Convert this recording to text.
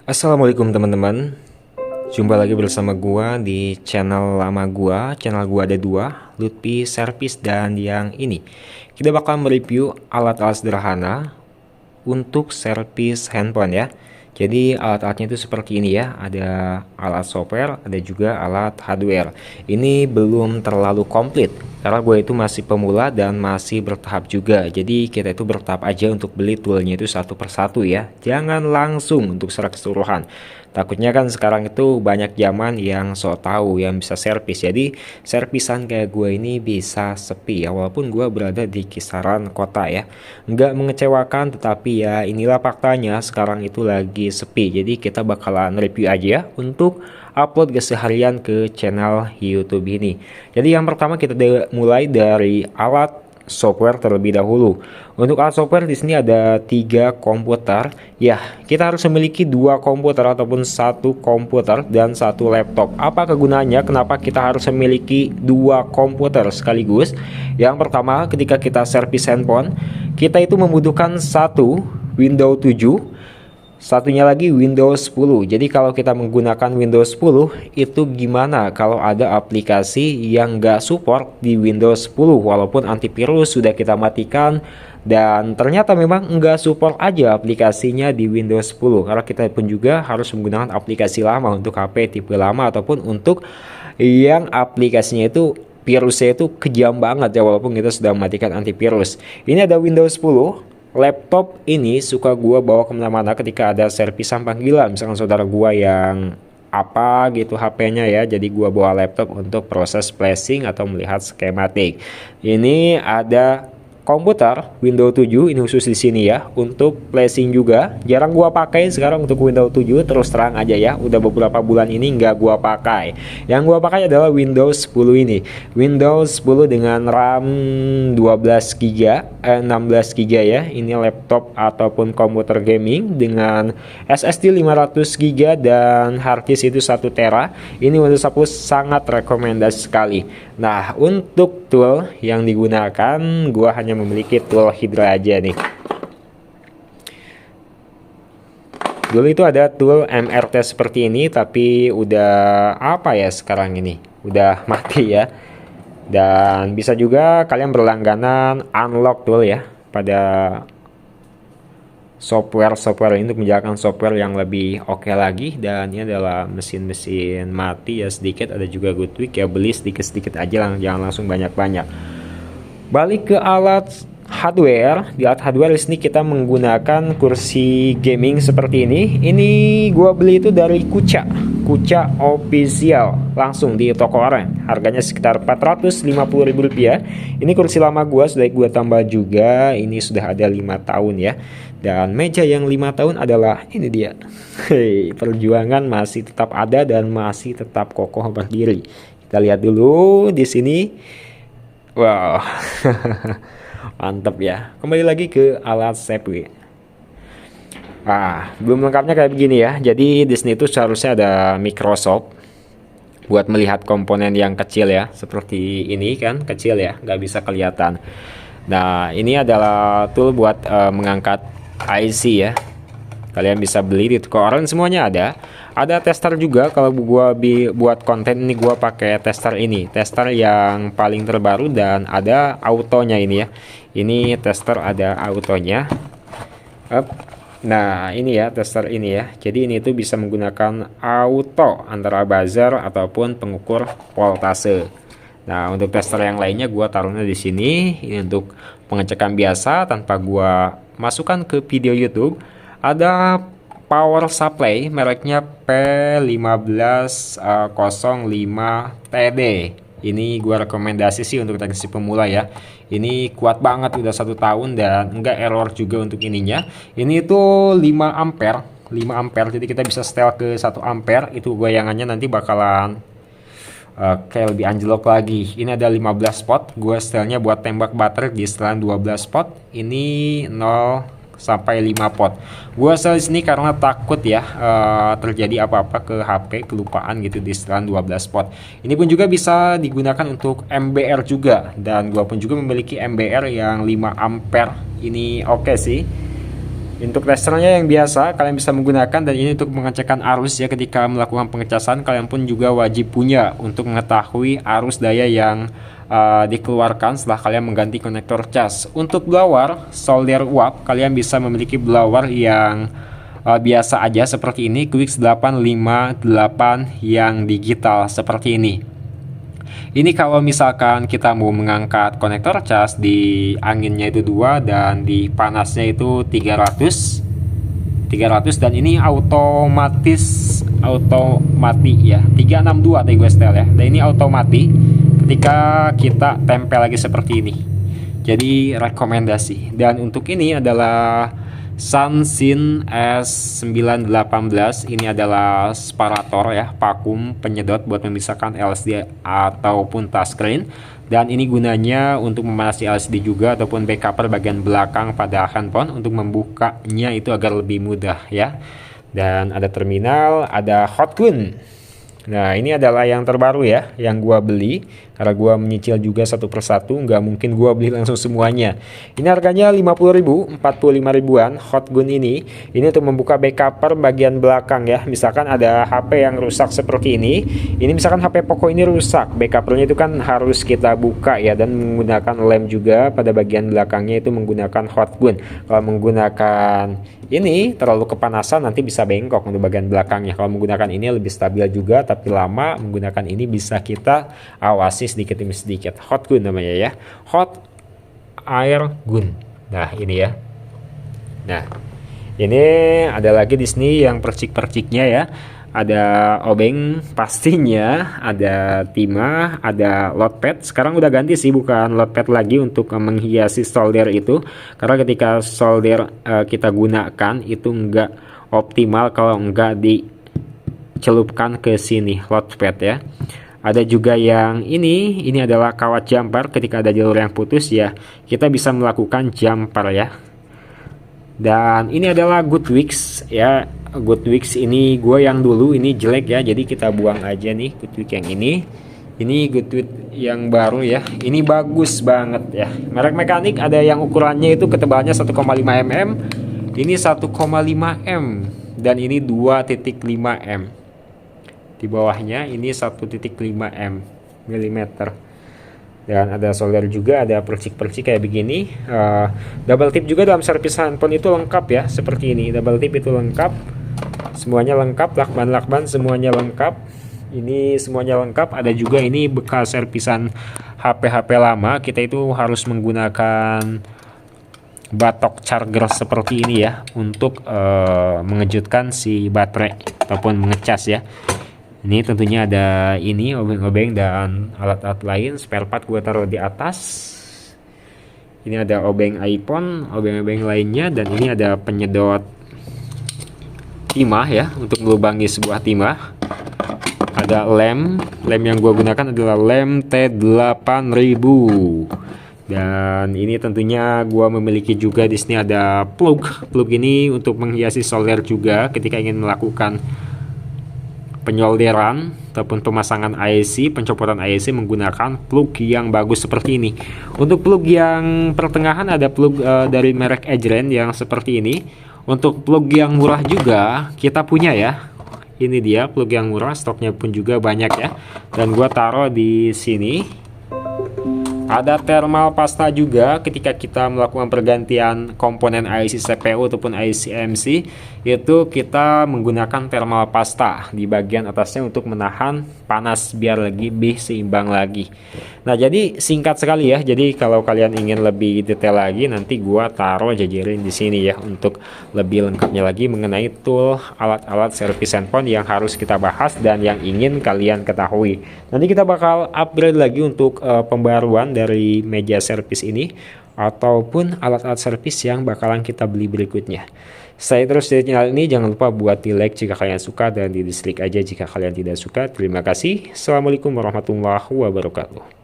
Assalamualaikum teman-teman. Jumpa lagi bersama gua di channel lama gua. Channel gua ada dua, Lutfi Service dan yang ini. Kita bakal mereview alat-alat sederhana untuk servis handphone ya. Jadi alat-alatnya itu seperti ini ya. Ada alat software, ada juga alat hardware. Ini belum terlalu komplit karena gue itu masih pemula dan masih bertahap juga. Jadi kita itu bertahap aja untuk beli toolnya itu satu persatu ya. Jangan langsung untuk secara keseluruhan. Takutnya kan sekarang itu banyak zaman yang sok tahu yang bisa servis. Jadi servisan kayak gue ini bisa sepi ya, walaupun gue berada di kisaran kota ya. Nggak mengecewakan, tetapi ya inilah faktanya sekarang itu lagi sepi. Jadi kita bakalan review aja untuk upload keseharian ke channel YouTube ini. Jadi yang pertama kita mulai dari alat software terlebih dahulu. Untuk alat software di sini ada 3 komputer. Ya, kita harus memiliki 2 komputer ataupun 1 komputer dan 1 laptop. Apa kegunaannya? Kenapa kita harus memiliki 2 komputer sekaligus? Yang pertama, ketika kita servis handphone, kita itu membutuhkan satu Windows 7, satunya lagi Windows 10. Jadi kalau kita menggunakan Windows 10, itu gimana kalau ada aplikasi yang nggak support di Windows 10 walaupun antivirus sudah kita matikan dan ternyata memang nggak support aja aplikasinya di Windows 10, karena kita pun juga harus menggunakan aplikasi lama untuk HP tipe lama ataupun untuk yang aplikasinya itu virusnya itu kejam banget ya walaupun kita sudah mematikan antivirus. Ini ada Windows 10. Laptop ini suka gua bawa kemana-mana ketika ada servisan panggilan, misalkan saudara gua yang apa gitu HP-nya ya, jadi gua bawa laptop untuk proses flashing atau melihat skematik. Ini ada komputer Windows 7, ini khusus di sini ya untuk flashing juga. Jarang gua pakai sekarang untuk Windows 7, terus terang aja ya, udah beberapa bulan ini nggak gua pakai. Yang gua pakai adalah Windows 10 ini. Windows 10 dengan RAM 16 GB ya. Ini laptop ataupun komputer gaming dengan SSD 500 GB dan harddisk itu 1 tera. Ini Windows 10 sangat rekomendasi sekali. Nah, untuk tool yang digunakan gua hanya memiliki tool Hydra aja nih. Dulu itu ada tool MRT seperti ini, tapi udah apa ya sekarang ini? Udah mati ya. Dan bisa juga kalian berlangganan unlock tool ya pada software ini untuk menjalankan software yang lebih oke lagi. Dan ini adalah mesin-mesin mati ya sedikit, ada juga good week ya, beli sedikit-sedikit aja lah, jangan langsung banyak-banyak. Balik ke alat hardware. Di alat hardware di sini kita menggunakan kursi gaming seperti ini. Ini gua beli itu dari Kuca Official, langsung di toko orang. Harganya sekitar Rp450.000. Ini kursi lama gua sudah gua tambah juga. Ini sudah ada 5 tahun ya. Dan meja yang 5 tahun adalah ini dia. Hei, perjuangan masih tetap ada dan masih tetap kokoh berdiri. Kita lihat dulu di sini. Wow. Mantap ya. Kembali lagi ke alat CPU. Nah, belum lengkapnya kayak begini ya. Jadi di sini itu seharusnya ada Microsoft buat melihat komponen yang kecil ya. Seperti ini kan kecil ya, nggak bisa kelihatan. Nah, ini adalah tool buat mengangkat IC ya. Kalian bisa beli di toko orang, semuanya ada. Ada tester juga. Kalau gua buat konten ini gua pakai tester ini, tester yang paling terbaru dan ada autonya ini ya. Ini tester ada autonya. Nah, ini ya tester ini ya. Jadi ini tuh bisa menggunakan auto antara buzzer ataupun pengukur voltase. Nah, untuk tester yang lainnya gua taruhnya di sini. Ini untuk pengecekan biasa tanpa gua masukkan ke video YouTube. Ada power supply mereknya P1505TD. Ini gua rekomendasi sih untuk teknisi pemula ya. Ini kuat banget, udah 1 tahun dan enggak error juga untuk ininya. Ini tuh 5 ampere, 5 ampere. Jadi kita bisa setel ke 1 ampere. Itu goyangannya nanti bakalan kayak lebih anjlok lagi. Ini ada 15 pot. Gua setelnya buat tembak baterai di setelan 12 pot. Ini 0 sampai 5 pot. Gua sel di sini karena takut ya terjadi apa-apa ke HP, kelupaan gitu di setelan 12 pot. Ini pun juga bisa digunakan untuk MBR juga, dan gua pun juga memiliki MBR yang 5 ampere. Ini oke sih. Untuk testernya yang biasa kalian bisa menggunakan, dan ini untuk mengecekkan arus ya ketika melakukan pengecasan. Kalian pun juga wajib punya untuk mengetahui arus daya yang dikeluarkan setelah kalian mengganti konektor cas. Untuk blower solder uap, kalian bisa memiliki blower yang biasa aja seperti ini, Quicks 858 yang digital seperti ini. Ini kalau misalkan kita mau mengangkat konektor cas, di anginnya itu 2 dan di panasnya itu 300, dan ini otomatis ya, 362 tadi gue setel ya, dan ini otomatis ketika kita tempel lagi seperti ini. Jadi rekomendasi. Dan untuk ini adalah Sansin S918. Ini adalah separator ya, vakum penyedot buat memisahkan LCD ataupun touchscreen. Dan ini gunanya untuk memanasi LCD juga ataupun backup bagian belakang pada handphone, untuk membukanya itu agar lebih mudah ya. Dan ada terminal, ada hotgun. Nah, ini adalah yang terbaru ya, yang gua beli karena gua menyicil juga satu persatu, nggak mungkin gua beli langsung semuanya. Ini harganya 50.000, 45 ribuan hotgun ini untuk membuka backup bagian belakang ya. Misalkan ada HP yang rusak seperti ini misalkan HP Poco ini rusak, backupernya itu kan harus kita buka ya, dan menggunakan lem juga pada bagian belakangnya itu menggunakan hotgun. Kalau menggunakan ini terlalu kepanasan nanti bisa bengkok untuk bagian belakangnya. Kalau menggunakan ini lebih stabil juga, tapi lama menggunakan ini bisa kita awasi sedikit demi sedikit. Hotgun namanya ya, hot air gun. Nah ini ya. Nah ini ada lagi di sini yang percik-perciknya ya. Ada obeng pastinya, ada timah, ada load pad. Sekarang udah ganti sih, bukan load pad lagi untuk menghiasi solder itu, karena ketika solder kita gunakan itu enggak optimal kalau enggak dicelupkan ke sini load pad ya. Ada juga yang ini adalah kawat jumper. Ketika ada jalur yang putus ya, kita bisa melakukan jumper ya. Dan ini adalah Goodwix ya. Goodwix ini gue yang dulu ini jelek ya, jadi kita buang aja nih Goodwix yang ini. Ini Goodwix yang baru ya, ini bagus banget ya. Merek mekanik, ada yang ukurannya itu ketebalannya 1,5 mm, ini 1,5 m, dan ini 2,5 m. Di bawahnya ini 1,5 mm. Dan ada solder juga, ada percik-percik kayak begini. Double tip juga dalam servis handphone itu lengkap ya, seperti ini. Double tip itu lengkap, semuanya lengkap, lakban semuanya lengkap. Ini semuanya lengkap. Ada juga ini bekas servisan HP lama, kita itu harus menggunakan batok charger seperti ini ya, untuk mengejutkan si baterai ataupun mengecas ya. Ini tentunya ada ini obeng-obeng dan alat-alat lain, spare part gue taruh di atas. Ini ada obeng iPhone, obeng-obeng lainnya, dan ini ada penyedot timah ya, untuk melubangi sebuah timah. Ada lem yang gue gunakan adalah lem T8000. Dan ini tentunya gue memiliki juga di sini ada plug ini untuk menghiasi solder juga ketika ingin melakukan penyolderan ataupun pemasangan IC, pencopotan IC menggunakan plug yang bagus seperti ini. Untuk plug yang pertengahan ada plug dari merek Edgerand yang seperti ini. Untuk plug yang murah juga kita punya ya. Ini dia plug yang murah, stoknya pun juga banyak ya. Dan gua taruh di sini. Ada thermal pasta juga ketika kita melakukan pergantian komponen IC CPU ataupun IC MC, itu kita menggunakan thermal pasta di bagian atasnya untuk menahan panas biar lebih seimbang lagi. Nah, jadi singkat sekali ya. Jadi kalau kalian ingin lebih detail lagi, nanti gua taruh jajarin di sini ya untuk lebih lengkapnya lagi mengenai tool alat-alat servis handphone yang harus kita bahas dan yang ingin kalian ketahui. Nanti kita bakal upgrade lagi untuk pembaruan dari meja servis ini ataupun alat-alat servis yang bakalan kita beli berikutnya. Stay terus di channel ini, jangan lupa buat di like jika kalian suka dan di dislike aja jika kalian tidak suka. Terima kasih. Assalamualaikum warahmatullahi wabarakatuh.